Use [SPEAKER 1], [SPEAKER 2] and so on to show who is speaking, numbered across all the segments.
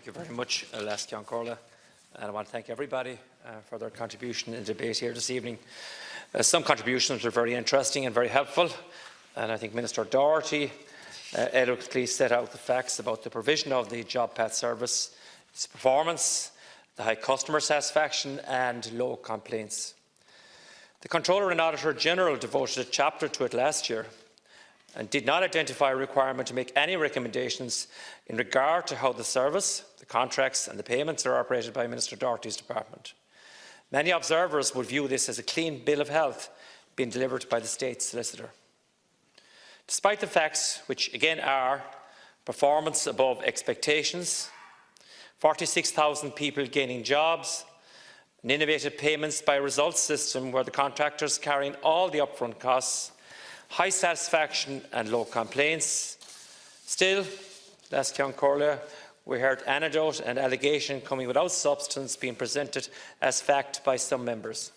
[SPEAKER 1] Thank you very much, Leas-Ceann Comhairle, and I want to thank everybody for their contribution in the debate here this evening. Some contributions were very interesting and very helpful, and I think Minister Doherty eloquently set out the facts about the provision of the JobPath service, its performance, the high customer satisfaction and low complaints. The Controller and Auditor General devoted a chapter to it last year and did not identify a requirement to make any recommendations in regard to how the service, the contracts and the payments are operated by Minister Doherty's department. Many observers would view this as a clean bill of health being delivered by the State Solicitor. Despite the facts, which again are performance above expectations, 46,000 people gaining jobs, an innovative payments by results system where the contractors carrying all the upfront costs, high satisfaction and low complaints. Still, Leas-Ceann Comhairle, we heard anecdote and allegation coming without substance being presented as fact by some members.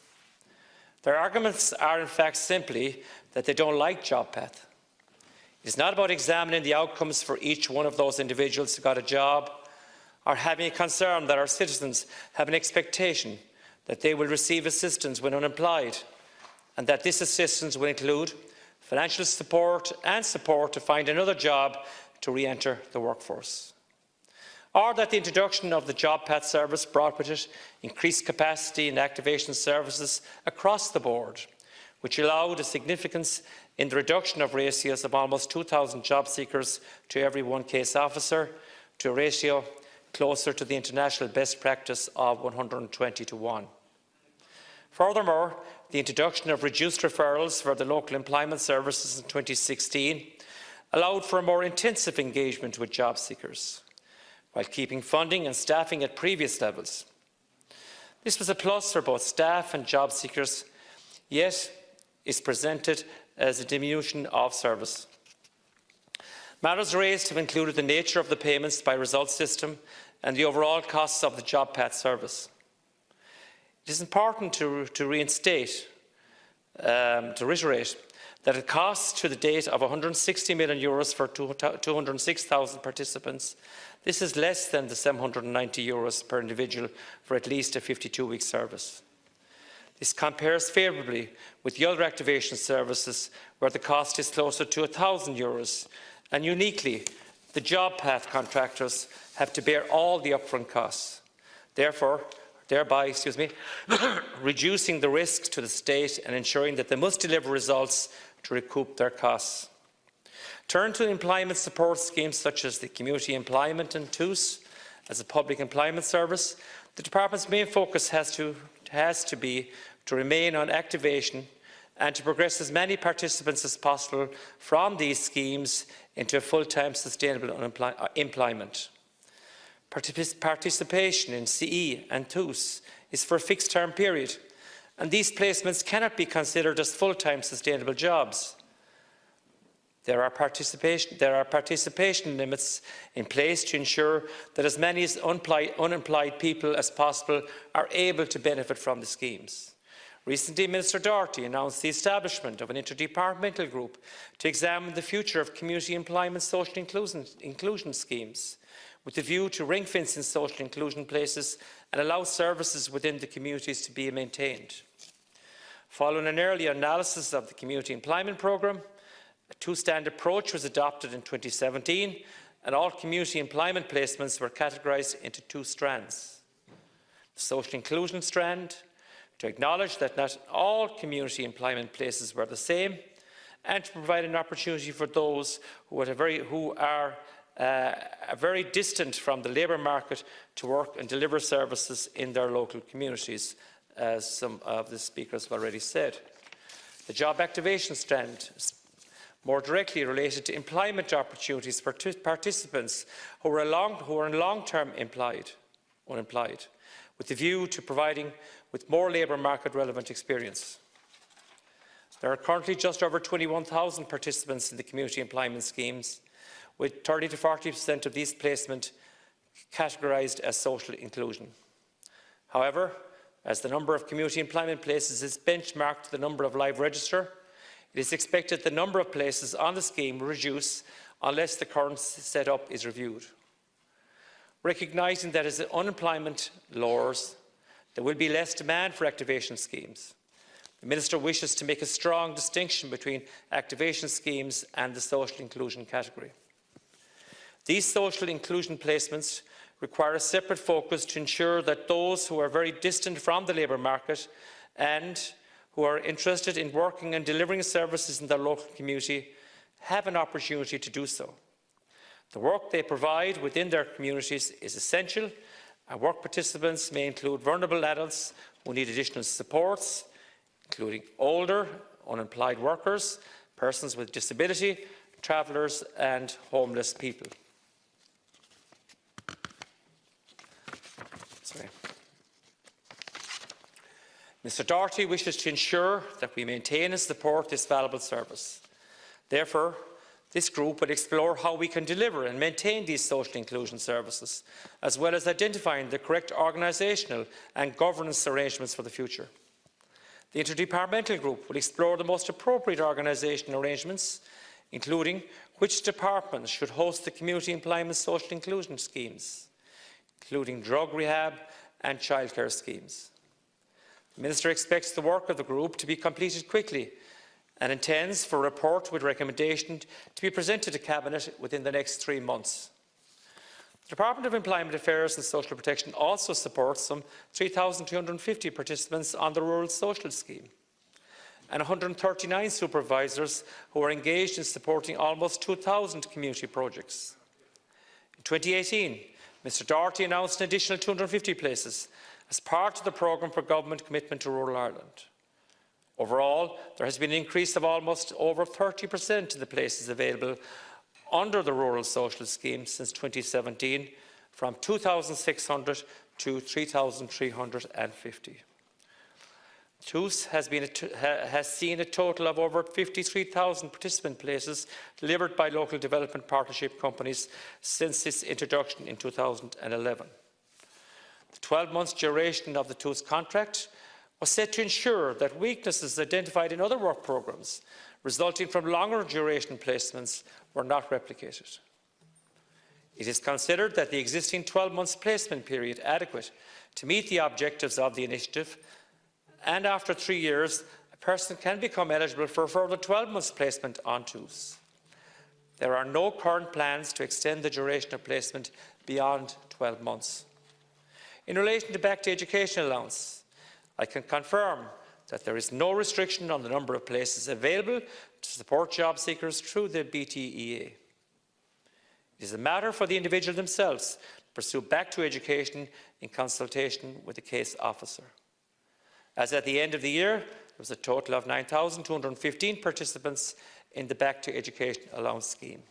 [SPEAKER 1] Their arguments are in fact simply that they don't like JobPath. It is not about examining the outcomes for each one of those individuals who got a job or having a concern that our citizens have an expectation that they will receive assistance when unemployed and that this assistance will include financial support and support to find another job to re-enter the workforce. Or that the introduction of the JobPath service brought with it increased capacity and activation services across the board, which allowed a significance in the reduction of ratios of almost 2,000 job seekers to every one case officer to a ratio closer to the international best practice of 120 to 1. Furthermore, the introduction of reduced referrals for the local employment services in 2016 allowed for a more intensive engagement with job seekers, while keeping funding and staffing at previous levels. This was a plus for both staff and job seekers, yet is presented as a diminution of service. Matters raised have included the nature of the payments by results system and the overall costs of the JobPath service. It is important to reiterate that it costs to the date of €160 million for 206,000 participants. This is less than the €790 per individual for at least a 52-week service. This compares favourably with the other activation services where the cost is closer to €1,000, and uniquely, the JobPath contractors have to bear all the upfront costs, thereby reducing the risk to the state and ensuring that they must deliver results to recoup their costs. Turn to employment support schemes such as the Community Employment and TOOS as a public employment service. The Department's main focus has to be to remain on activation and to progress as many participants as possible from these schemes into full-time sustainable employment. Participation in CE and TOOS is for a fixed-term period, and these placements cannot be considered as full-time sustainable jobs. There are participation limits in place to ensure that as many unemployed people as possible are able to benefit from the schemes. Recently, Minister Doherty announced the establishment of an interdepartmental group to examine the future of community employment social inclusion schemes, with the view to ring-fencing social inclusion places and allow services within the communities to be maintained. Following an early analysis of the Community Employment Programme, a two-strand approach was adopted in 2017, and all community employment placements were categorised into two strands. The social inclusion strand, to acknowledge that not all community employment places were the same, and to provide an opportunity for those who are very distant from the labour market to work and deliver services in their local communities, as some of the speakers have already said. The job activation strand, more directly related to employment opportunities for participants who are long-term unemployed, with the view to providing with more labour market relevant experience. There are currently just over 21,000 participants in the community employment schemes, with 30 to 40% of these placements categorised as social inclusion. However, as the number of community employment places is benchmarked to the number of live register, it is expected the number of places on the scheme will reduce unless the current setup is reviewed. recognising that as unemployment lowers, there will be less demand for activation schemes. The Minister wishes to make a strong distinction between activation schemes and the social inclusion category. These social inclusion placements require a separate focus to ensure that those who are very distant from the labour market and who are interested in working and delivering services in their local community have an opportunity to do so. The work they provide within their communities is essential, and work participants may include vulnerable adults who need additional supports, including older, unemployed workers, persons with disability, travellers and homeless people. Mr Doherty wishes to ensure that we maintain and support this valuable service. Therefore, this group will explore how we can deliver and maintain these social inclusion services, as well as identifying the correct organisational and governance arrangements for the future. The interdepartmental group will explore the most appropriate organisation arrangements, including which departments should host the community employment social inclusion schemes, including drug rehab and childcare schemes. The Minister expects the work of the group to be completed quickly and intends for a report with recommendation to be presented to Cabinet within the next 3 months. The Department of Employment Affairs and Social Protection also supports some 3,250 participants on the Rural Social Scheme and 139 supervisors who are engaged in supporting almost 2,000 community projects. In 2018, Mr Doherty announced an additional 250 places as part of the programme for government commitment to rural Ireland. Overall, there has been an increase of almost over 30% in the places available under the Rural Social Scheme since 2017, from 2,600 to 3,350. TUS has seen a total of over 53,000 participant places delivered by local development partnership companies since its introduction in 2011. The 12-month duration of the TUS contract was set to ensure that weaknesses identified in other work programmes resulting from longer duration placements were not replicated. It is considered that the existing 12-month placement period adequate to meet the objectives of the initiative, and after 3 years, a person can become eligible for a further 12 months placement on TUS. There are no current plans to extend the duration of placement beyond 12 months. In relation to back to education allowance, I can confirm that there is no restriction on the number of places available to support job seekers through the BTEA. It is a matter for the individual themselves to pursue back to education in consultation with the case officer. As at the end of the year, there was a total of 9,215 participants in the back to education allowance scheme.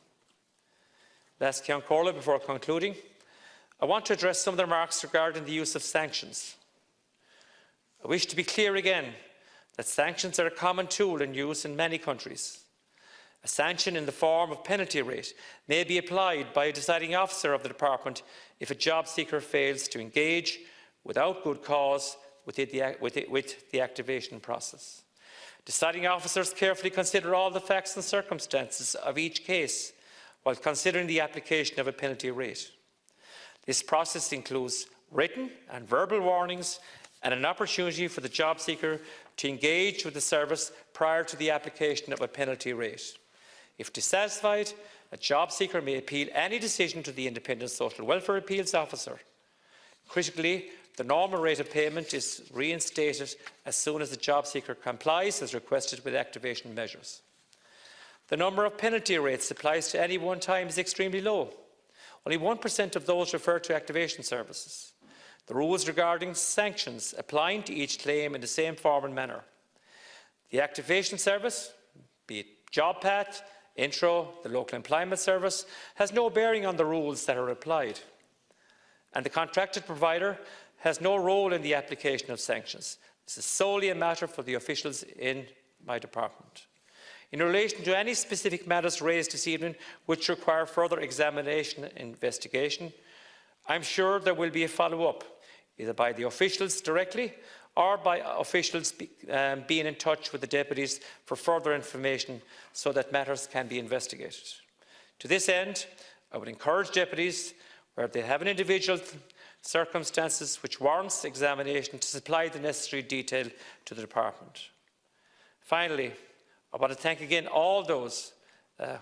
[SPEAKER 1] Last Ceann Comhairle, before concluding, I want to address some of the remarks regarding the use of sanctions. I wish to be clear again that sanctions are a common tool in use in many countries. A sanction in the form of penalty rate may be applied by a deciding officer of the department if a job seeker fails to engage without good cause with the activation process. Deciding officers carefully consider all the facts and circumstances of each case while considering the application of a penalty rate. This process includes written and verbal warnings and an opportunity for the job seeker to engage with the service prior to the application of a penalty rate. If dissatisfied, a job seeker may appeal any decision to the Independent Social Welfare Appeals Officer. Critically, the normal rate of payment is reinstated as soon as the job seeker complies as requested with activation measures. The number of penalty rates applied to any one time is extremely low. Only 1% of those refer to activation services. The rules regarding sanctions applying to each claim in the same form and manner. The activation service, be it JobPath, Intro, the local employment service, has no bearing on the rules that are applied. And the contracted provider has no role in the application of sanctions. This is solely a matter for the officials in my department. In relation to any specific matters raised this evening which require further examination and investigation, I am sure there will be a follow-up, either by the officials directly or by officials being in touch with the deputies for further information so that matters can be investigated. To this end, I would encourage deputies, where they have an individual circumstances which warrants examination, to supply the necessary detail to the Department. Finally, I want to thank again all those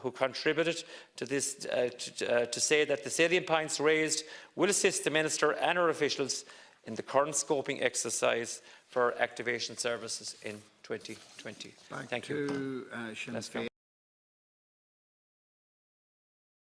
[SPEAKER 1] who contributed to this, to say that the salient points raised will assist the Minister and her officials in the current scoping exercise for activation services in 2020. Thank you.